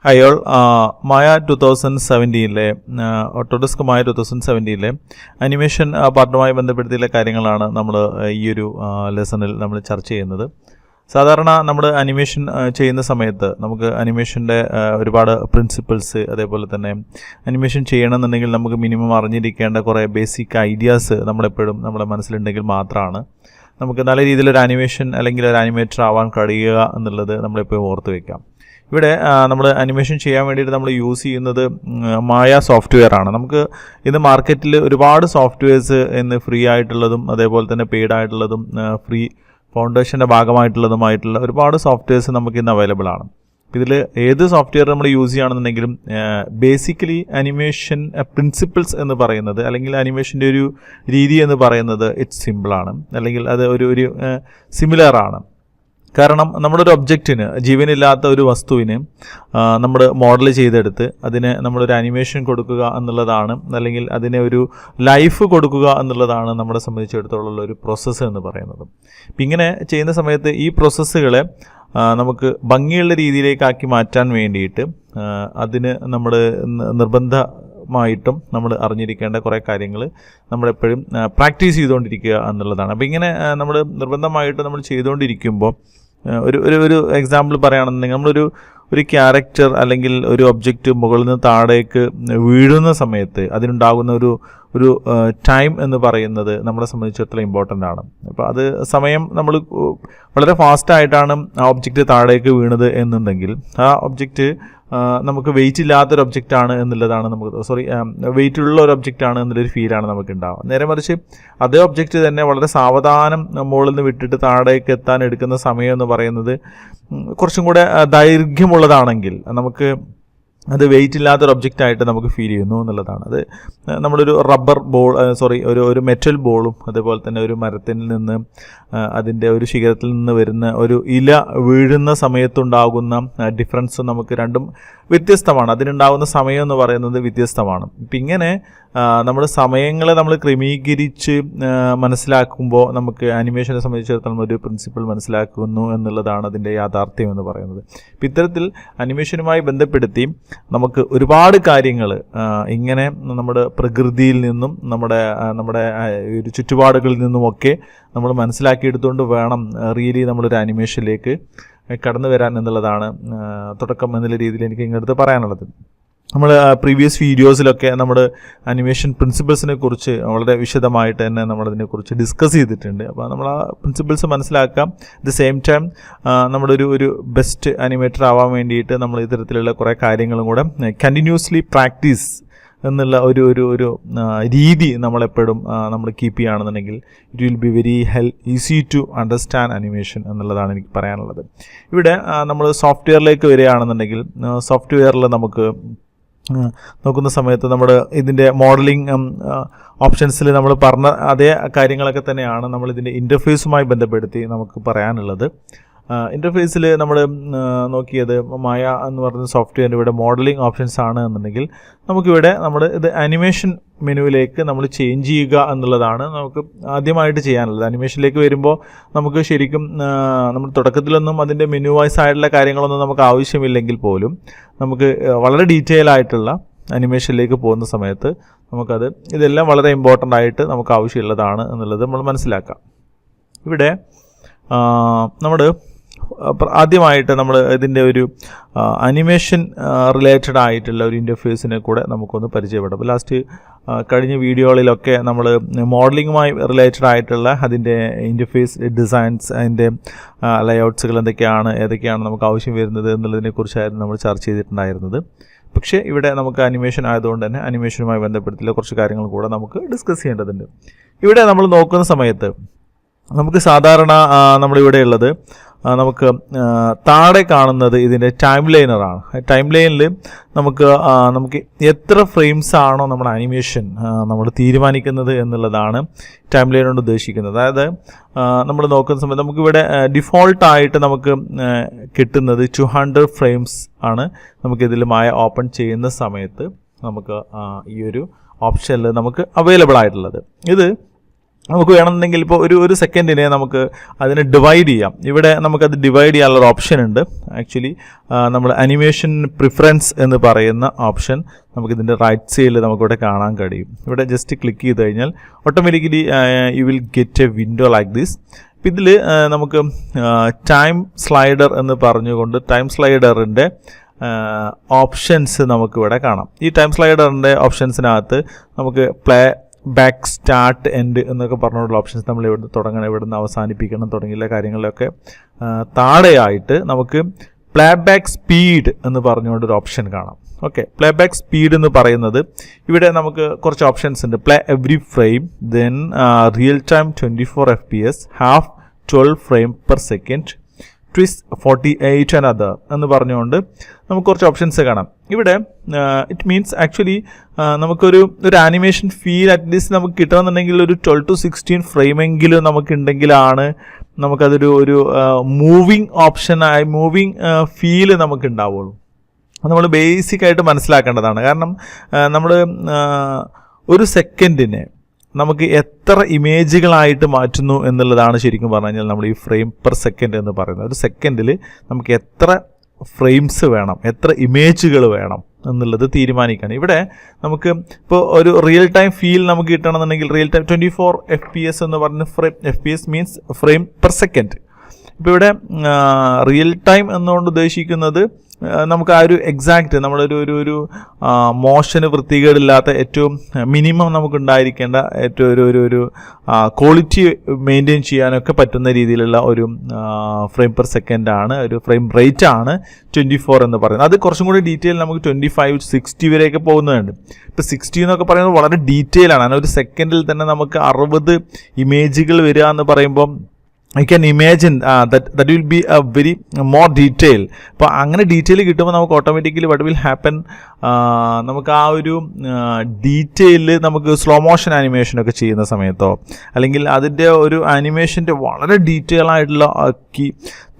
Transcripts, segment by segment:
Hi all, മായ 2017 Autodesk മായ 2017 animation പാർട്ടുമായി ബന്ധപ്പെടുത്തിയുള്ള കാര്യങ്ങളാണ് നമ്മൾ ഈ ഒരു ലെസണിൽ നമ്മൾ ചർച്ച ചെയ്യുന്നത്. സാധാരണ നമ്മൾ അനിമേഷൻ ചെയ്യുന്ന സമയത്ത് നമുക്ക് അനിമേഷൻ്റെ ഒരുപാട് പ്രിൻസിപ്പിൾസ്, അതേപോലെ തന്നെ അനിമേഷൻ ചെയ്യണമെന്നുണ്ടെങ്കിൽ നമുക്ക് മിനിമം അറിഞ്ഞിരിക്കേണ്ട കുറേ ബേസിക് ഐഡിയാസ് നമ്മളെപ്പോഴും നമ്മുടെ മനസ്സിലുണ്ടെങ്കിൽ മാത്രമാണ് നമുക്ക് നല്ല രീതിയിലൊരു അനിമേഷൻ അല്ലെങ്കിൽ ഒരു അനിമേറ്റർ ആവാൻ കഴിയുക എന്നുള്ളത് നമ്മളെപ്പോഴും ഓർത്ത് വയ്ക്കാം. ഇവിടെ നമ്മൾ അനിമേഷൻ ചെയ്യാൻ വേണ്ടിയിട്ട് നമ്മൾ യൂസ് ചെയ്യുന്നത് മായ സോഫ്റ്റ്വെയർ ആണ്. നമുക്ക് ഇന്ന് മാർക്കറ്റിൽ ഒരുപാട് സോഫ്റ്റ്വെയർസ് ഇന്ന് ഫ്രീ ആയിട്ടുള്ളതും അതേപോലെ തന്നെ പെയ്ഡ് ആയിട്ടുള്ളതും ഫ്രീ ഫൗണ്ടേഷൻ്റെ ഭാഗമായിട്ടുള്ളതുമായിട്ടുള്ള ഒരുപാട് സോഫ്റ്റ്വെയർസ് നമുക്ക് ഇന്ന് അവൈലബിൾ ആണ്. ഇതിൽ ഏത് സോഫ്റ്റ്വെയർ നമ്മൾ യൂസ് ചെയ്യുകയാണെന്നുണ്ടെങ്കിലും ബേസിക്കലി അനിമേഷൻ പ്രിൻസിപ്പിൾസ് എന്ന് പറയുന്നത് അല്ലെങ്കിൽ അനിമേഷൻ്റെ ഒരു രീതി എന്ന് പറയുന്നത് ഇറ്റ്സ് സിമ്പിളാണ്, അല്ലെങ്കിൽ അത് ഒരു സിമിലറാണ്. കാരണം നമ്മളൊരു ഒബ്ജക്റ്റിന്, ജീവനില്ലാത്ത ഒരു വസ്തുവിന് നമ്മൾ മോഡൽ ചെയ്തെടുത്ത് അതിന് നമ്മളൊരു അനിമേഷൻ കൊടുക്കുക എന്നുള്ളതാണ്, അല്ലെങ്കിൽ അതിനെ ഒരു ലൈഫ് കൊടുക്കുക എന്നുള്ളതാണ് നമ്മളെ സംബന്ധിച്ചിടത്തോളം ഒരു പ്രോസസ്സ് എന്ന് പറയുന്നത്. അപ്പം ഇങ്ങനെ ചെയ്യുന്ന സമയത്ത് ഈ പ്രോസസ്സുകളെ നമുക്ക് ഭംഗിയുള്ള രീതിയിലേക്കാക്കി മാറ്റാൻ വേണ്ടിയിട്ട് അതിന് നമ്മൾ നിർബന്ധമായിട്ടും നമ്മൾ അറിഞ്ഞിരിക്കേണ്ട കുറേ കാര്യങ്ങൾ നമ്മളെപ്പോഴും പ്രാക്ടീസ് ചെയ്തുകൊണ്ടിരിക്കുക എന്നുള്ളതാണ്. അപ്പോൾ ഇങ്ങനെ നമ്മൾ നിർബന്ധമായിട്ട് നമ്മൾ ചെയ്തുകൊണ്ടിരിക്കുമ്പോൾ ഒരു എക്സാമ്പിൾ പറയുകയാണെന്നുണ്ടെങ്കിൽ നമ്മളൊരു ക്യാരക്ടർ അല്ലെങ്കിൽ ഒരു ഒബ്ജക്റ്റ് മുകളിൽ നിന്ന് താഴേക്ക് വീഴുന്ന സമയത്ത് അതിനുണ്ടാകുന്ന ഒരു ടൈം എന്ന് പറയുന്നത് നമ്മളെ സംബന്ധിച്ചിടത്തോളം ഇമ്പോർട്ടൻ്റ് ആണ്. അപ്പോൾ അത് സമയം നമ്മൾ വളരെ ഫാസ്റ്റായിട്ടാണ് ആ ഒബ്ജക്റ്റ് താഴേക്ക് വീണത് എന്നുണ്ടെങ്കിൽ ആ ഒബ്ജക്റ്റ് നമുക്ക് വെയിറ്റ് ഇല്ലാത്തൊരു ഒബ്ജക്റ്റാണ് എന്നുള്ളതാണ് വെയിറ്റ് ഉള്ള ഒരു ഒബ്ജക്റ്റാണ് എന്നുള്ളൊരു ഫീലാണ് നമുക്ക് ഉണ്ടാവുക. നേരെ മറിച്ച് അതേ ഒബ്ജക്റ്റ് തന്നെ വളരെ സാവധാനം മുകളിൽ നിന്ന് വിട്ടിട്ട് താഴേക്ക് എത്താൻ എടുക്കുന്ന സമയം എന്ന് പറയുന്നത് കുറച്ചും കൂടെ ദൈർഘ്യമുള്ളതാണെങ്കിൽ നമുക്ക് അത് വെയിറ്റ് ഇല്ലാത്തൊരു ഒബ്ജക്റ്റായിട്ട് നമുക്ക് ഫീൽ ചെയ്യുന്നു എന്നുള്ളതാണ്. അത് നമ്മളൊരു റബ്ബർ ബോൾ ഒരു മെറ്റൽ ബോളും അതേപോലെ തന്നെ ഒരു മരത്തിൽ നിന്ന് അതിൻ്റെ ഒരു ശിഖരത്തിൽ നിന്ന് വരുന്ന ഒരു ഇല വീഴുന്ന സമയത്തുണ്ടാകുന്ന ഡിഫറൻസ് നമുക്ക് രണ്ടും വ്യത്യസ്തമാണ്. അതിനുണ്ടാകുന്ന സമയം എന്ന് പറയുന്നത് വ്യത്യസ്തമാണ്. ഇപ്പം ഇങ്ങനെ നമ്മൾ സമയങ്ങളെ നമ്മൾ ക്രമീകരിച്ച് മനസ്സിലാക്കുമ്പോൾ നമുക്ക് അനിമേഷനെ സംബന്ധിച്ചിടത്തോളം ഒരു പ്രിൻസിപ്പിൾ മനസ്സിലാക്കുന്നു എന്നുള്ളതാണ് അതിൻ്റെ യാഥാർത്ഥ്യം എന്ന് പറയുന്നത്. ഇപ്പം ഇത്തരത്തിൽ അനിമേഷനുമായി ബന്ധപ്പെടുത്തി നമുക്ക് ഒരുപാട് കാര്യങ്ങൾ ഇങ്ങനെ നമ്മുടെ പ്രകൃതിയിൽ നിന്നും നമ്മുടെ ഒരു ചുറ്റുപാടുകളിൽ നിന്നുമൊക്കെ നമ്മൾ മനസ്സിലാക്കിയെടുത്തുകൊണ്ട് വേണം റിയലി നമ്മളൊരു അനിമേഷനിലേക്ക് കടന്നു വരാൻ എന്നുള്ളതാണ് തുടക്കം എന്നുള്ള രീതിയിൽ എനിക്ക് ഇങ്ങടുത്ത് പറയാനുള്ളത്. നമ്മൾ പ്രീവിയസ് വീഡിയോസിലൊക്കെ നമ്മൾ അനിമേഷൻ പ്രിൻസിപ്പിൾസിനെ കുറിച്ച് വളരെ വിശദമായിട്ട് തന്നെ നമ്മളതിനെക്കുറിച്ച് ഡിസ്കസ് ചെയ്തിട്ടുണ്ട്. അപ്പോൾ നമ്മൾ ആ പ്രിൻസിപ്പിൾസ് മനസ്സിലാക്കാം. അറ്റ് ദ സെയിം ടൈം നമ്മളൊരു ബെസ്റ്റ് അനിമേറ്റർ ആവാൻ വേണ്ടിയിട്ട് നമ്മൾ ഇത്തരത്തിലുള്ള കുറേ കാര്യങ്ങളും കൂടെ കണ്ടിന്യൂസ്ലി പ്രാക്ടീസ് എന്നുള്ള ഒരു രീതി നമ്മളെപ്പോഴും നമ്മൾ കീപ്പ് ചെയ്യുകയാണെന്നുണ്ടെങ്കിൽ it will be very easy to understand animation എന്നുള്ളതാണ് എനിക്ക് പറയാനുള്ളത്. ഇവിടെ നമ്മൾ സോഫ്റ്റ്വെയറിലേക്ക് വരികയാണെന്നുണ്ടെങ്കിൽ സോഫ്റ്റ്വെയറിൽ നമുക്ക് നോക്കുന്ന സമയത്ത് നമ്മൾ ഇതിൻ്റെ മോഡലിംഗ് ഓപ്ഷൻസിൽ നമ്മൾ പറഞ്ഞ അതേ കാര്യങ്ങളൊക്കെ തന്നെയാണ് നമ്മൾ ഇതിൻ്റെ ഇൻ്റർഫേസുമായി ബന്ധപ്പെടുത്തി നമുക്ക് പറയാനുള്ളത്. ഇൻ്റർഫേസിൽ നമ്മൾ നോക്കിയത് മായ എന്ന് പറയുന്ന സോഫ്റ്റ്വെയറിൻ്റെ ഇവിടെ മോഡലിംഗ് ഓപ്ഷൻസ് ആണ് എന്നുണ്ടെങ്കിൽ നമുക്കിവിടെ ഇത് അനിമേഷൻ മെനുവിലേക്ക് നമ്മൾ ചേഞ്ച് ചെയ്യുക എന്നുള്ളതാണ് നമുക്ക് ആദ്യമായിട്ട് ചെയ്യാനുള്ളത്. അനിമേഷനിലേക്ക് വരുമ്പോൾ നമുക്ക് ശരിക്കും നമ്മൾ തുടക്കത്തിലൊന്നും അതിൻ്റെ മെനു വൈസ് ആയിട്ടുള്ള കാര്യങ്ങളൊന്നും നമുക്ക് ആവശ്യമില്ലെങ്കിൽ പോലും നമുക്ക് വളരെ ഡീറ്റെയിൽ ആയിട്ടുള്ള അനിമേഷനിലേക്ക് പോകുന്ന സമയത്ത് ഇതെല്ലാം വളരെ ഇമ്പോർട്ടൻ്റ് ആയിട്ട് നമുക്ക് ആവശ്യമുള്ളതാണ് എന്നുള്ളത് നമ്മൾ മനസ്സിലാക്കാം. ഇവിടെ ആദ്യമായിട്ട് നമ്മൾ ഇതിൻ്റെ ഒരു അനിമേഷൻ റിലേറ്റഡ് ആയിട്ടുള്ള ഒരു ഇൻ്റർഫേസിനെ കൂടെ നമുക്കൊന്ന് പരിചയപ്പെടാം. അപ്പോൾ ലാസ്റ്റ് കഴിഞ്ഞ വീഡിയോകളിലൊക്കെ നമ്മൾ മോഡലിങ്ങുമായി റിലേറ്റഡ് ആയിട്ടുള്ള അതിൻ്റെ ഇൻ്റർഫേസ് ഡിസൈൻസ്, അതിൻ്റെ ലേഔട്ട്സുകൾ ഏതൊക്കെയാണ് നമുക്ക് ആവശ്യം വരുന്നത് എന്നുള്ളതിനെക്കുറിച്ചായിരുന്നു നമ്മൾ ചർച്ച ചെയ്തിട്ടുണ്ടായിരുന്നത്. പക്ഷേ ഇവിടെ നമുക്ക് അനിമേഷൻ ആയതുകൊണ്ട് തന്നെ അനിമേഷനുമായി ബന്ധപ്പെടുത്തിയുള്ള കുറച്ച് കാര്യങ്ങൾ കൂടെ നമുക്ക് ഡിസ്കസ് ചെയ്യേണ്ടതുണ്ട്. ഇവിടെ നമ്മൾ നോക്കുന്ന സമയത്ത് നമുക്ക് സാധാരണ നമ്മളിവിടെ ഉള്ളത് നമുക്ക് താഴെ കാണുന്നത് ഇതിൻ്റെ ടൈം ലൈനറാണ്. ടൈം ലൈനിൽ നമുക്ക് എത്ര ഫ്രെയിംസ് ആണോ നമ്മുടെ അനിമേഷൻ നമ്മൾ തീരുമാനിക്കുന്നത് എന്നുള്ളതാണ് ടൈം ലൈൻ കൊണ്ട് ഉദ്ദേശിക്കുന്നത്. അതായത് നമ്മൾ നോക്കുന്ന സമയത്ത് നമുക്കിവിടെ ഡിഫോൾട്ടായിട്ട് നമുക്ക് കിട്ടുന്നത് 200 ഫ്രെയിംസ് ആണ് നമുക്കിതിൽ മായ ഓപ്പൺ ചെയ്യുന്ന സമയത്ത് നമുക്ക് ഈ ഒരു ഓപ്ഷനിൽ നമുക്ക് അവൈലബിൾ ആയിട്ടുള്ളത്. ഇത് നമുക്ക് വേണമെന്നുണ്ടെങ്കിൽ ഇപ്പോൾ ഒരു സെക്കൻഡിനെ നമുക്ക് അതിനെ ഡിവൈഡ് ചെയ്യാം. ഇവിടെ നമുക്കത് ഡിവൈഡ് ചെയ്യാനുള്ളൊരു ഓപ്ഷൻ ഉണ്ട്. ആക്ച്വലി നമ്മൾ അനിമേഷൻ പ്രിഫറൻസ് എന്ന് പറയുന്ന ഓപ്ഷൻ നമുക്കിതിൻ്റെ റൈറ്റ് സൈഡിൽ നമുക്കിവിടെ കാണാൻ കഴിയും. ഇവിടെ ജസ്റ്റ് ക്ലിക്ക് ചെയ്ത് കഴിഞ്ഞാൽ automatically you will get A window like this. അപ്പം ഇതിൽ നമുക്ക് ടൈം സ്ലൈഡർ എന്ന് പറഞ്ഞുകൊണ്ട് ടൈം സ്ലൈഡറിൻ്റെ ഓപ്ഷൻസ് നമുക്കിവിടെ കാണാം. ഈ ടൈം സ്ലൈഡറിൻ്റെ ഓപ്ഷൻസിനകത്ത് നമുക്ക് പ്ലേ ബാക്ക്, സ്റ്റാർട്ട്, എൻഡ് എന്നൊക്കെ പറഞ്ഞുകൊണ്ടുള്ള ഓപ്ഷൻസ് നമ്മൾ ഇവിടുന്ന് തുടങ്ങണം, ഇവിടുന്ന് അവസാനിപ്പിക്കണം തുടങ്ങിയുള്ള കാര്യങ്ങളിലൊക്കെ താഴെയായിട്ട് നമുക്ക് പ്ലേ ബാക്ക് സ്പീഡ് എന്ന് പറഞ്ഞുകൊണ്ടൊരു ഓപ്ഷൻ കാണാം. ഓക്കെ, പ്ലേ ബാക്ക് സ്പീഡ് എന്ന് പറയുന്നത് ഇവിടെ നമുക്ക് കുറച്ച് ഓപ്ഷൻസ് ഉണ്ട്. Play every frame, then real time 24 FPS, half 12 frame per second, twist 48 and other എന്ന് പറഞ്ഞുകൊണ്ട് നമുക്ക് കുറച്ച് ഓപ്ഷൻസ് കാണാം. ഇവിടെ ഇറ്റ് മീൻസ് ആക്ച്വലി നമുക്കൊരു ആനിമേഷൻ ഫീൽ അറ്റ്ലീസ്റ്റ് നമുക്ക് കിട്ടണമെന്നുണ്ടെങ്കിൽ ഒരു 12 to 16 ഫ്രെയിമെങ്കിലും നമുക്കുണ്ടെങ്കിലാണ് നമുക്കതൊരു മൂവിങ് ഓപ്ഷനായി മൂവിങ് ഫീല് നമുക്ക് ഉണ്ടാവുള്ളൂ. അത് നമ്മൾ ബേസിക്കായിട്ട് മനസ്സിലാക്കേണ്ടതാണ്. കാരണം നമ്മൾ ഒരു സെക്കൻഡിനെ നമുക്ക് എത്ര ഇമേജുകളായിട്ട് മാറ്റുന്നു എന്നുള്ളതാണ് ശരിക്കും പറഞ്ഞു കഴിഞ്ഞാൽ നമ്മൾ ഈ ഫ്രെയിം പെർ സെക്കൻഡ് എന്ന് പറയുന്നത്. ഒരു സെക്കൻഡിൽ നമുക്ക് എത്ര ഫ്രെയിംസ് വേണം, എത്ര ഇമേജുകൾ വേണം എന്നുള്ളത് തീരുമാനിക്കുകയാണ്. ഇവിടെ നമുക്ക് ഇപ്പോൾ ഒരു റിയൽ ടൈം ഫീൽ നമുക്ക് കിട്ടണമെന്നുണ്ടെങ്കിൽ റിയൽ ടൈം 24 FPS എന്ന് പറഞ്ഞ FPS means frame per second. ഇപ്പോൾ ഇവിടെ റിയൽ ടൈം എന്നുകൊണ്ട് ഉദ്ദേശിക്കുന്നത് നമുക്ക് ആ ഒരു എക്സാക്റ്റ് നമ്മളൊരു മോഷന് വൃത്തികേടില്ലാത്ത ഏറ്റവും മിനിമം നമുക്കുണ്ടായിരിക്കേണ്ട ഏറ്റവും ഒരു ക്വാളിറ്റി മെയിൻറ്റെയിൻ ചെയ്യാനൊക്കെ പറ്റുന്ന രീതിയിലുള്ള ഒരു ഫ്രെയിം പെർ സെക്കൻഡാണ്, ഒരു ഫ്രെയിം റേറ്റ് ആണ് 24 എന്ന് പറയുന്നത്. അത് കുറച്ചും കൂടി ഡീറ്റെയിൽ നമുക്ക് 25, 60 വരെയൊക്കെ പോകുന്നുണ്ട്. ഇപ്പോൾ 60 എന്നൊക്കെ പറയുന്നത് വളരെ ഡീറ്റെയിൽ ആണ്. ഒരു സെക്കൻഡിൽ തന്നെ നമുക്ക് 60 ഇമേജുകൾ വരിക എന്ന് പറയുമ്പോൾ I can imagine that will be A very more detail. അപ്പോൾ അങ്ങനെ ഡീറ്റെയിൽ കിട്ടുമ്പോൾ നമുക്ക് ഓട്ടോമാറ്റിക്കലി വട്ട് വിൽ ഹാപ്പൻ, നമുക്ക് ആ ഒരു ഡീറ്റെയിൽ നമുക്ക് സ്ലോ മോഷൻ ആനിമേഷനൊക്കെ ചെയ്യുന്ന സമയത്തോ അല്ലെങ്കിൽ അതിൻ്റെ ഒരു ആനിമേഷൻ്റെ വളരെ ഡീറ്റെയിൽ ആയിട്ടുള്ള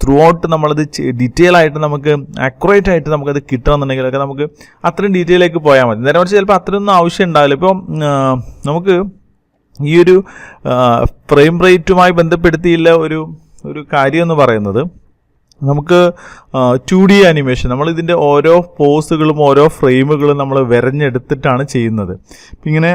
ത്രൂ ഔട്ട് നമ്മളത് ഡീറ്റെയിൽ ആയിട്ട് നമുക്ക് ആക്യുറേറ്റ് ആയിട്ട് നമുക്കത് കിട്ടണമെന്നുണ്ടെങ്കിലൊക്കെ നമുക്ക് അത്രയും ഡീറ്റെയിലേക്ക് പോയാൽ മതി. നേരെ മറിച്ച് ചിലപ്പോൾ അത്രയൊന്നും ആവശ്യം ഉണ്ടാവില്ല. ഇപ്പോൾ നമുക്ക് ഈ ഒരു ഫ്രെയിം റേറ്റുമായി ബന്ധപ്പെടുത്തിയുള്ള ഒരു കാര്യം എന്ന് പറയുന്നത് നമുക്ക് 2D ആനിമേഷൻ നമ്മളിതിൻ്റെ ഓരോ പോസുകളും ഓരോ ഫ്രെയിമുകളും നമ്മൾ വരഞ്ഞെടുത്തിട്ടാണ് ചെയ്യുന്നത്. ഇങ്ങനെ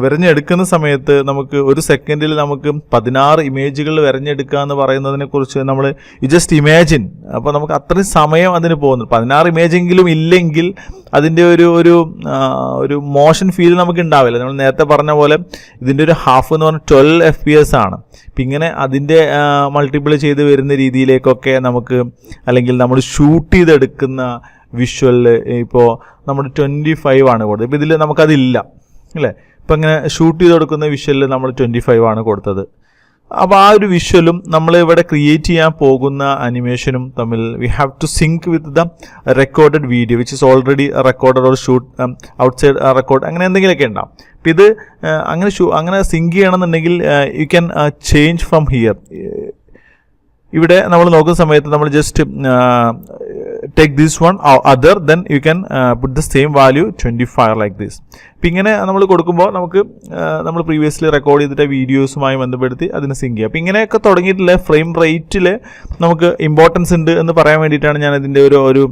വരഞ്ഞെടുക്കുന്ന സമയത്ത് നമുക്ക് ഒരു സെക്കൻഡിൽ നമുക്ക് 16 ഇമേജുകൾ വരഞ്ഞെടുക്കുക എന്ന് പറയുന്നതിനെക്കുറിച്ച് നമ്മൾ ജസ്റ്റ് ഇമാജിൻ. അപ്പോൾ നമുക്ക് അത്രയും സമയം അതിന് പോകുന്നു. 16 ഇമേജെങ്കിലും ഇല്ലെങ്കിൽ അതിൻ്റെ ഒരു മോഷൻ ഫീൽ നമുക്ക് ഉണ്ടാവില്ല. നമ്മൾ നേരത്തെ പറഞ്ഞ പോലെ ഇതിൻ്റെ ഒരു ഹാഫ് എന്ന് പറഞ്ഞാൽ 12 FPS ആണ്. അപ്പം ഇങ്ങനെ അതിൻ്റെ മൾട്ടിപ്പിൾ ചെയ്ത് വരുന്ന രീതിയിലേക്കൊക്കെ നമുക്ക് അല്ലെങ്കിൽ നമ്മൾ ഷൂട്ട് ചെയ്തെടുക്കുന്ന വിഷ്വലിൽ ഇപ്പോൾ നമ്മൾ 25 ആണ് കൊടുത്തത്. ഇപ്പോൾ ഇതിൽ നമുക്കതില്ല അല്ലേ. ഇപ്പം ഇങ്ങനെ ഷൂട്ട് ചെയ്ത് കൊടുക്കുന്ന വിഷ്വലിൽ നമ്മൾ 25 ആണ് കൊടുത്തത്. അപ്പോൾ ആ ഒരു വിഷ്വലും നമ്മൾ ഇവിടെ ക്രിയേറ്റ് ചെയ്യാൻ പോകുന്ന അനിമേഷനും തമ്മിൽ we have to sync with the recorded video which is already recorded or shoot outside record അങ്ങനെ എന്തെങ്കിലുമൊക്കെ ഉണ്ടാവും. അപ്പം ഇത് അങ്ങനെ സിങ്ക് ചെയ്യണമെന്നുണ്ടെങ്കിൽ you can change from here. ഇവിടെ നമ്മൾ നോക്കുന്ന സമയത്ത് നമ്മൾ just take this one other than you can put the same value 25 like this. അപ്പം ഇങ്ങനെ നമ്മൾ കൊടുക്കുമ്പോൾ നമുക്ക് നമ്മൾ പ്രീവിയസ്ലി റെക്കോർഡ് ചെയ്തിട്ട് വീഡിയോസുമായി ബന്ധപ്പെടുത്തി അതിന് സിങ്ക് ചെയ്യുക. അപ്പം ഇങ്ങനെയൊക്കെ തുടങ്ങിയിട്ടുള്ള ഫ്രെയിം റേറ്റിൽ നമുക്ക് ഇമ്പോർട്ടൻസ് ഉണ്ട് എന്ന് പറയാൻ വേണ്ടിയിട്ടാണ് ഞാൻ ഇതിൻ്റെ ഒരു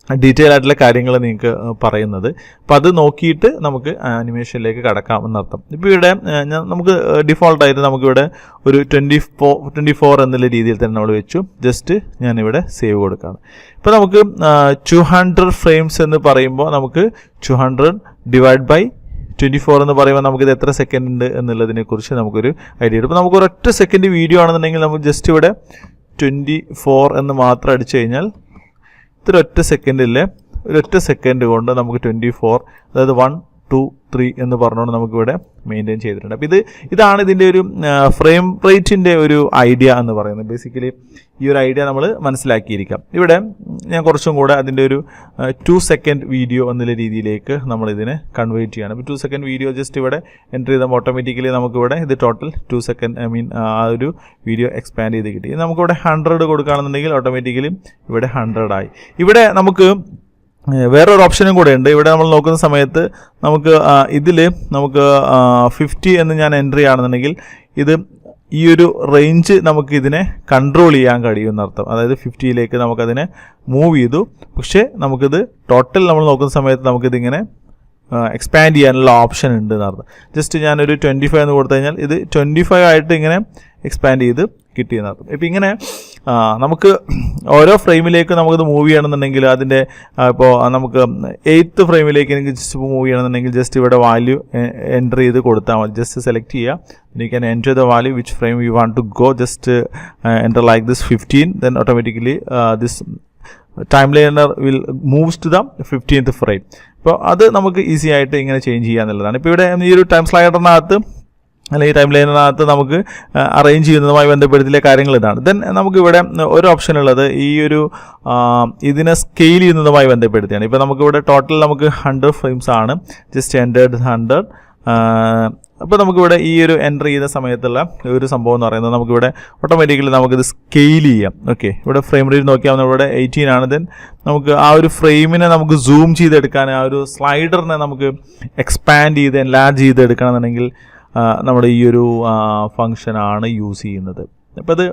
ഡീറ്റെയിൽ ആയിട്ടുള്ള കാര്യങ്ങൾ നിങ്ങൾക്ക് പറയുന്നത്. അപ്പോൾ അത് നോക്കിയിട്ട് നമുക്ക് ആനിമേഷനിലേക്ക് കടക്കാം എന്നർത്ഥം. ഇപ്പോൾ ഇവിടെ നമുക്ക് ഡിഫോൾട്ടായിട്ട് നമുക്കിവിടെ ഒരു 24 എന്നുള്ള രീതിയിൽ തന്നെ നമ്മൾ വെച്ചു. ജസ്റ്റ് ഞാനിവിടെ സേവ് കൊടുക്കുകയാണ്. ഇപ്പോൾ നമുക്ക് 200 ഫ്രെയിംസ് എന്ന് പറയുമ്പോൾ നമുക്ക് 200 ഡിവൈഡ് ബൈ 24 എന്ന് പറയുമ്പോൾ നമുക്കിത് എത്ര സെക്കൻഡ് ഉണ്ട് എന്നുള്ളതിനെക്കുറിച്ച് നമുക്കൊരു ഐഡിയ ഉണ്ട്. ഇപ്പോൾ നമുക്ക് ഒരൊറ്റ സെക്കൻഡ് വീഡിയോ ആണെന്നുണ്ടെങ്കിൽ നമുക്ക് ജസ്റ്റ് ഇവിടെ 24 എന്ന് മാത്രം അടിച്ചു കഴിഞ്ഞാൽ ഒരൊറ്റ സെക്കൻഡ് കൊണ്ട് നമുക്ക് 24 അതായത് 1, 2, 3 എന്ന് പറഞ്ഞുകൊണ്ട് നമുക്കിവിടെ മെയിൻറ്റെയിൻ ചെയ്തിട്ടുണ്ട്. അപ്പോൾ ഇതാണ് ഇതിൻ്റെ ഒരു ഫ്രെയിം റേറ്റിൻ്റെ ഒരു ഐഡിയ എന്ന് പറയുന്നത്. ബേസിക്കലി ഈ ഒരു ഐഡിയ നമ്മൾ മനസ്സിലാക്കിയിരിക്കാം. ഇവിടെ ഞാൻ കുറച്ചും കൂടെ അതിൻ്റെ ഒരു 2 സെക്കൻഡ് വീഡിയോ എന്നുള്ള രീതിയിലേക്ക് നമ്മളിതിനെ കൺവേർട്ട് ചെയ്യണം. ഇപ്പോൾ 2 സെക്കൻഡ് വീഡിയോ ജസ്റ്റ് ഇവിടെ എൻ്റർ ചെയ്താൽ ഓട്ടോമാറ്റിക്കലി നമുക്കിവിടെ ഇത് ടോട്ടൽ 2 സെക്കൻഡ് ആ ഒരു വീഡിയോ എക്സ്പാൻഡ് ചെയ്ത് കിട്ടി. നമുക്കിവിടെ 100 കൊടുക്കുകയാണെന്നുണ്ടെങ്കിൽ ഓട്ടോമാറ്റിക്കലി ഇവിടെ 100 ആയി. ഇവിടെ നമുക്ക് വേറൊരു ഓപ്ഷനും കൂടെ ഉണ്ട്. ഇവിടെ നമ്മൾ നോക്കുന്ന സമയത്ത് നമുക്ക് ഇതിൽ നമുക്ക് 50 എന്ന് ഞാൻ എൻ്റർ ചെയ്യുകയാണെന്നുണ്ടെങ്കിൽ ഇത് ഈ ഒരു റേഞ്ച് നമുക്ക് ഇതിനെ കൺട്രോൾ ചെയ്യാൻ കഴിയുമെന്നർത്ഥം. അതായത് 50ലേക്ക് നമുക്കതിനെ മൂവ് ചെയ്തു. പക്ഷേ നമുക്കിത് ടോട്ടൽ നമ്മൾ നോക്കുന്ന സമയത്ത് നമുക്കിതിങ്ങനെ എക്സ്പാൻഡ് ചെയ്യാനുള്ള ഓപ്ഷൻ ഉണ്ട് എന്നർത്ഥം. ജസ്റ്റ് ഞാനൊരു 25 എന്ന് കൊടുത്തു കഴിഞ്ഞാൽ ഇത് 25 ആയിട്ട് ഇങ്ങനെ എക്സ്പാൻഡ് ചെയ്ത് കിട്ടിയെന്നർത്ഥം. ഇപ്പം ഇങ്ങനെ നമുക്ക് ഓരോ ഫ്രെയിമിലേക്ക് നമുക്കിത് മൂവ് ചെയ്യണമെന്നുണ്ടെങ്കിൽ അതിൻ്റെ ഇപ്പോൾ നമുക്ക് 8th ഫ്രെയിമിലേക്ക് എനിക്ക് ജസ്റ്റ് മൂവ് ചെയ്യണമെന്നുണ്ടെങ്കിൽ ജസ്റ്റ് ഇവിടെ വാല്യൂ എൻ്റർ ചെയ്ത് കൊടുത്താൽ മതി. ജസ്റ്റ് സെലക്ട് ചെയ്യുക. You can enter the value which frame you want to go. Just enter like this 15. Then automatically this timeliner will moves to the 15th frame. അപ്പോൾ അത് നമുക്ക് easy ആയിട്ട് ഇങ്ങനെ ചേഞ്ച് ചെയ്യാന്നുള്ളതാണ്. ഇപ്പോൾ ഇവിടെ ഈ ഒരു ടൈം സ്ലൈഡറിനകത്ത് അല്ലെങ്കിൽ ടൈം ലൈനിനകത്ത് നമുക്ക് അറേഞ്ച് ചെയ്യുന്നതുമായി ബന്ധപ്പെടുത്തിയ കാര്യങ്ങൾ ഇതാണ്. ദെൻ നമുക്കിവിടെ ഒരു ഓപ്ഷൻ ഉള്ളത് ഈ ഒരു ഇതിനെ സ്കെയിൽ ചെയ്യുന്നതുമായി ബന്ധപ്പെടുത്തിയാണ്. ഇപ്പോൾ നമുക്കിവിടെ ടോട്ടൽ നമുക്ക് 100 ഫ്രെയിംസ് ആണ്. ജസ്റ്റ് എൻ്റേർഡ് 100. അപ്പോൾ നമുക്കിവിടെ ഈ ഒരു എൻ്റർ ചെയ്യുന്ന സമയത്തുള്ള ഒരു സംഭവം എന്ന് പറയുന്നത് നമുക്കിവിടെ ഓട്ടോമാറ്റിക്കലി നമുക്കിത് സ്കെയിൽ ചെയ്യാം. ഓക്കെ, ഇവിടെ ഫ്രെയിം റേറ്റ് നോക്കിയാൽ ഇവിടെ 18 ആണ്. ദെൻ നമുക്ക് ആ ഒരു ഫ്രെയിമിനെ നമുക്ക് സൂം ചെയ്തെടുക്കാൻ, ആ ഒരു സ്ലൈഡറിനെ നമുക്ക് എക്സ്പാൻഡ് ചെയ്ത് എൻലാർജ് ചെയ്തെടുക്കണമെന്നുണ്ടെങ്കിൽ നമ്മുടെ ഈ ഒരു ഫങ്ഷനാണ് യൂസ് ചെയ്യുന്നത്. അപ്പോൾ അത്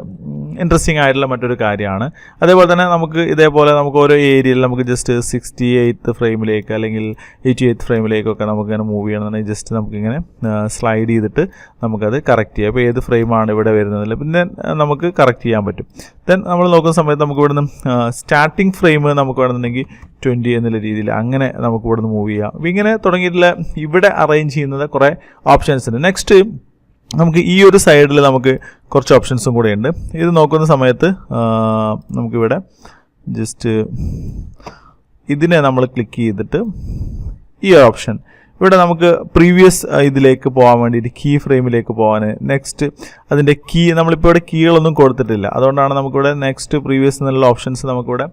ഇൻട്രസ്റ്റിംഗ് ആയിട്ടുള്ള മറ്റൊരു കാര്യമാണ്. അതേപോലെ തന്നെ നമുക്ക് ഇതേപോലെ നമുക്ക് ഓരോ ഏരിയയിൽ നമുക്ക് ജസ്റ്റ് 68th ഫ്രെയിമിലേക്ക് അല്ലെങ്കിൽ 88th ഫ്രെയിമിലേക്കൊക്കെ നമുക്കിങ്ങനെ മൂവ് ചെയ്യണമെന്നുണ്ടെങ്കിൽ ജസ്റ്റ് നമുക്കിങ്ങനെ സ്ലൈഡ് ചെയ്തിട്ട് നമുക്കത് കറക്റ്റ് ചെയ്യാം. അപ്പോൾ ഏത് ഫ്രെയിമാണ് ഇവിടെ വരുന്നതിൽ പിന്നെ നമുക്ക് കറക്റ്റ് ചെയ്യാൻ പറ്റും. ദെൻ നമ്മൾ നോക്കുന്ന സമയത്ത് നമുക്ക് ഇവിടുന്ന് സ്റ്റാർട്ടിങ് ഫ്രെയിം നമുക്ക് വേണമെന്നുണ്ടെങ്കിൽ 20 എന്നുള്ള രീതിയിൽ അങ്ങനെ നമുക്ക് ഇവിടുന്ന് മൂവ് ചെയ്യാം. അപ്പോൾ ഇങ്ങനെ തുടങ്ങിയിട്ടുള്ള ഇവിടെ അറേഞ്ച് ചെയ്യുന്നത് കുറേ ഓപ്ഷൻസ് ഉണ്ട്. നെക്സ്റ്റ് നമുക്ക് ഈ ഒരു സൈഡിൽ നമുക്ക് കുറച്ച് ഓപ്ഷൻസും കൂടെ ഉണ്ട്. ഇത് നോക്കുന്ന സമയത്ത് നമുക്കിവിടെ ജസ്റ്റ് ഇതിനെ നമ്മൾ ക്ലിക്ക് ചെയ്തിട്ട് ഈ ഒരു ഓപ്ഷൻ ഇവിടെ നമുക്ക് പ്രീവിയസ് ഇതിലേക്ക് പോകാൻ വേണ്ടിയിട്ട് കീ ഫ്രെയിമിലേക്ക് പോകാൻ നെക്സ്റ്റ് അതിൻ്റെ കീ നമ്മളിപ്പോൾ ഇവിടെ കീകളൊന്നും കൊടുത്തിട്ടില്ല. അതുകൊണ്ടാണ് നമുക്കിവിടെ നെക്സ്റ്റ് പ്രീവിയസ് എന്നുള്ള ഓപ്ഷൻസ് നമുക്കിവിടെ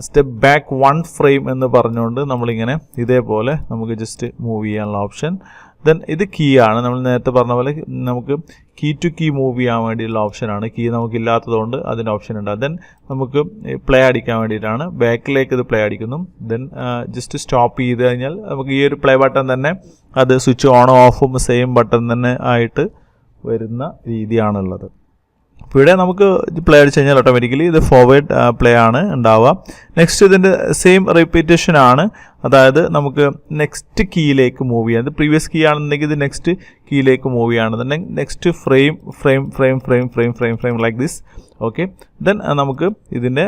സ്റ്റെപ്പ് ബാക്ക് 1 ഫ്രെയിം എന്ന് പറഞ്ഞുകൊണ്ട് നമ്മളിങ്ങനെ ഇതേപോലെ നമുക്ക് ജസ്റ്റ് മൂവ് ചെയ്യാനുള്ള ഓപ്ഷൻ. ദെൻ ഇത് കീ ആണ്. നമ്മൾ നേരത്തെ പറഞ്ഞ പോലെ നമുക്ക് കീ ടു കീ മൂവ് ചെയ്യാൻ വേണ്ടിയുള്ള ഓപ്ഷനാണ്. കീ നമുക്കില്ലാത്തതുകൊണ്ട് അതിൻ്റെ ഓപ്ഷൻ ഉണ്ട്. ദെൻ നമുക്ക് പ്ലേ അടിക്കാൻ വേണ്ടിയിട്ടാണ് ബാക്കിലേക്ക് ഇത് പ്ലേ അടിക്കുന്നു. ദെൻ ജസ്റ്റ് സ്റ്റോപ്പ് ചെയ്ത് കഴിഞ്ഞാൽ നമുക്ക് ഈ ഒരു പ്ലേ ബട്ടൺ തന്നെ അത് സ്വിച്ച് ഓണും ഓഫും സെയിം ബട്ടൺ തന്നെ ആയിട്ട് വരുന്ന രീതിയാണുള്ളത്. അപ്പോൾ ഇവിടെ നമുക്ക് പ്ലേ അടിച്ച് കഴിഞ്ഞാൽ ഓട്ടോമാറ്റിക്കലി ഇത് ഫോർവേഡ് പ്ലേ ആണ് ഉണ്ടാവുക. നെക്സ്റ്റ് ഇതിൻ്റെ സെയിം റിപ്പീറ്റേഷൻ ആണ്. അതായത് നമുക്ക് നെക്സ്റ്റ് കീയിലേക്ക് മൂവ് ചെയ്യാം. ഇത് പ്രീവിയസ് കീ ആണെന്നുണ്ടെങ്കിൽ ഇത് നെക്സ്റ്റ് കീയിലേക്ക് മൂവ് ചെയ്യുകയാണെന്നുണ്ടെങ്കിൽ next frame frame frame frame frame frame frame like this. Okay, then നമുക്ക് ഇതിൻ്റെ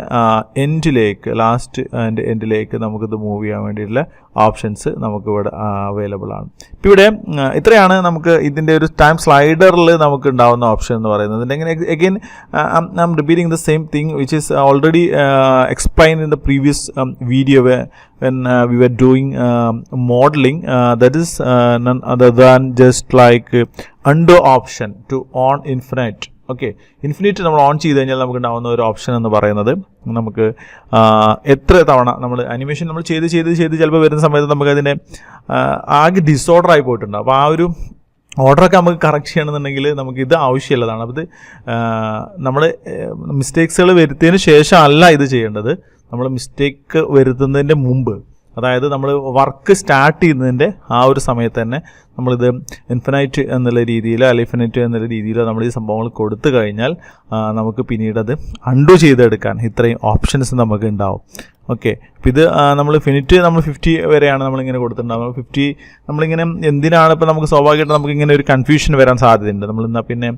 എൻഡിലേക്ക് ലാസ്റ്റ് ആൻഡ് എൻഡിലേക്ക് നമുക്കിത് മൂവ് ചെയ്യാൻ വേണ്ടിയിട്ടുള്ള ഓപ്ഷൻസ് നമുക്കിവിടെ അവൈലബിൾ ആണ്. ഇപ്പോൾ ഇവിടെ ഇത്രയാണ് നമുക്ക് ഇതിൻ്റെ ഒരു ടൈം സ്ലൈഡറിൽ നമുക്ക് ഉണ്ടാവുന്ന ഓപ്ഷൻ എന്ന് പറയുന്നത്. എങ്ങനെ again I am repeating the same thing which is already explain in the previous video when we were doing modeling. That is none other than just like undo option to on infinite. Okay, infinite നമ്മൾ on ചെയ്ത് കഴിഞ്ഞാൽ നമുക്ക് ഉണ്ടാകുന്ന ഒരു option എന്ന് പറയുന്നത് നമുക്ക് എത്ര തവണ നമ്മൾ അനിമേഷൻ നമ്മൾ ചെയ്ത് ചിലപ്പോൾ വരുന്ന സമയത്ത് നമുക്കതിൻ്റെ ആകെ ഡിസോർഡർ ആയി പോയിട്ടുണ്ട്. അപ്പോൾ ആ ഒരു ഓർഡറൊക്കെ നമുക്ക് കറക്റ്റ് ചെയ്യണമെന്നുണ്ടെങ്കിൽ നമുക്ക് ഇത് ആവശ്യമുള്ളതാണ്. അപ്പോൾ ഇത് നമ്മൾ മിസ്റ്റേക്സുകൾ വരുത്തിയതിന് ശേഷം അല്ല ഇത് ചെയ്യേണ്ടത്. നമ്മൾ മിസ്റ്റേക്ക് വരുത്തുന്നതിൻ്റെ മുമ്പ്, അതായത് നമ്മൾ വർക്ക് സ്റ്റാർട്ട് ചെയ്യുന്നതിൻ്റെ ആ ഒരു സമയത്ത് തന്നെ നമ്മളിത് ഇൻഫിനൈറ്റ് എന്നുള്ള രീതിയിലോ അല്ലെങ്കിൽ ഇൻഫിനിറ്റ് എന്നുള്ള രീതിയിലോ നമ്മൾ ഈ സംഭവങ്ങൾ കൊടുത്തു കഴിഞ്ഞാൽ നമുക്ക് പിന്നീട് അത് അൺഡു ചെയ്തെടുക്കാൻ ഇത്രയും ഓപ്ഷൻസ് നമുക്ക് ഉണ്ടാവും. ഓക്കെ, അപ്പോൾ ഇത് നമ്മൾ ഫിനിറ്റ് നമ്മൾ 50 വരെയാണ് നമ്മളിങ്ങനെ കൊടുത്തിട്ടുണ്ടാകും. 50 നമ്മളിങ്ങനെ എന്തിനാണ് ഇപ്പോൾ നമുക്ക് സ്വാഭാവികമായിട്ട് നമുക്കിങ്ങനെ ഒരു കൺഫ്യൂഷൻ വരാൻ സാധ്യതയുണ്ട്. നമ്മളെന്നാൽ പിന്നെ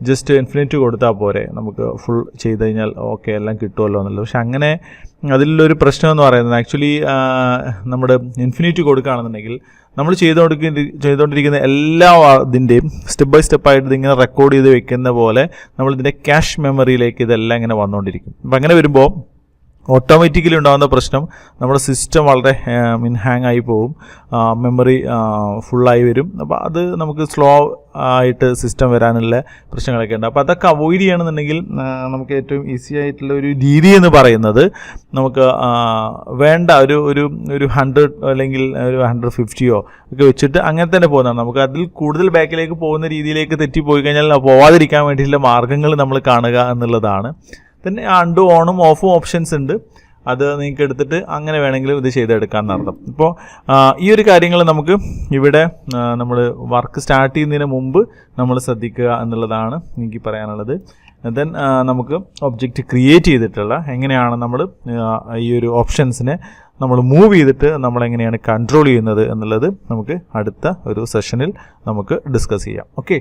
ജസ്റ്റ് ഇൻഫിനിറ്റ് കൊടുത്താൽ പോരെ, നമുക്ക് ഫുൾ ചെയ്ത് കഴിഞ്ഞാൽ ഓക്കെ എല്ലാം കിട്ടുമല്ലോ എന്നുള്ളത്. പക്ഷെ അങ്ങനെ അതിലൊരു പ്രശ്നം എന്ന് പറയുന്നത് ആക്ച്വലി നമ്മുടെ ഇൻഫിനിറ്റ് കൊടുക്കുകയാണെന്നുണ്ടെങ്കിൽ നമ്മൾ ചെയ്തുകൊണ്ടിരിക്കുന്ന എല്ലാ ഇതിൻ്റെയും സ്റ്റെപ്പ് ബൈ സ്റ്റെപ്പായിട്ട് ഇതിങ്ങനെ റെക്കോർഡ് ചെയ്ത് വെക്കുന്ന പോലെ നമ്മളിതിൻ്റെ ക്യാഷ് മെമ്മറിയിലേക്ക് ഇതെല്ലാം ഇങ്ങനെ വന്നുകൊണ്ടിരിക്കും. അപ്പം അങ്ങനെ വരുമ്പോൾ ഓട്ടോമാറ്റിക്കലി ഉണ്ടാകുന്ന പ്രശ്നം നമ്മുടെ സിസ്റ്റം വളരെ ഹാങ് ആയി പോവും, മെമ്മറി ഫുള്ളായി വരും. അപ്പോൾ അത് നമുക്ക് സ്ലോ ആയിട്ട് സിസ്റ്റം വരാനുള്ള പ്രശ്നങ്ങളൊക്കെ ഉണ്ട്. അപ്പോൾ അതൊക്കെ അവോയ്ഡ് ചെയ്യണമെന്നുണ്ടെങ്കിൽ നമുക്ക് ഏറ്റവും ഈസി ആയിട്ടുള്ള ഒരു രീതി എന്ന് പറയുന്നത് നമുക്ക് വേണ്ട ഒരു 100 അല്ലെങ്കിൽ ഒരു 150 ഒക്കെ വെച്ചിട്ട് അങ്ങനെ തന്നെ പോകുന്നതാണ്. നമുക്ക് അതിൽ കൂടുതൽ ബാക്കിലേക്ക് പോകുന്ന രീതിയിലേക്ക് തെറ്റിപ്പോയി കഴിഞ്ഞാൽ പോവാതിരിക്കാൻ വേണ്ടിയിട്ടുള്ള മാർഗ്ഗങ്ങൾ നമ്മൾ കാണുക എന്നുള്ളതാണ്. പിന്നെ അണ്ടു ഓണും ഓഫും ഓപ്ഷൻസ് ഉണ്ട്. അത് നിങ്ങൾക്ക് എടുത്തിട്ട് അങ്ങനെ വേണമെങ്കിലും ഇത് ചെയ്തെടുക്കാമെന്ന് അർത്ഥം. ഇപ്പോൾ ഈ ഒരു കാര്യങ്ങൾ നമുക്ക് ഇവിടെ നമ്മൾ വർക്ക് സ്റ്റാർട്ട് ചെയ്യുന്നതിന് മുമ്പ് നമ്മൾ ശ്രദ്ധിക്കുക എന്നുള്ളതാണ് എനിക്ക് പറയാനുള്ളത്. ദെൻ നമുക്ക് ഒബ്ജക്റ്റ് ക്രിയേറ്റ് ചെയ്തിട്ടുള്ള എങ്ങനെയാണ് നമ്മൾ ഈ ഒരു ഓപ്ഷൻസിനെ നമ്മൾ മൂവ് ചെയ്തിട്ട് നമ്മളെങ്ങനെയാണ് കൺട്രോൾ ചെയ്യുന്നത് എന്നുള്ളത് നമുക്ക് അടുത്ത ഒരു സെഷനിൽ നമുക്ക് ഡിസ്കസ് ചെയ്യാം. ഓക്കെ.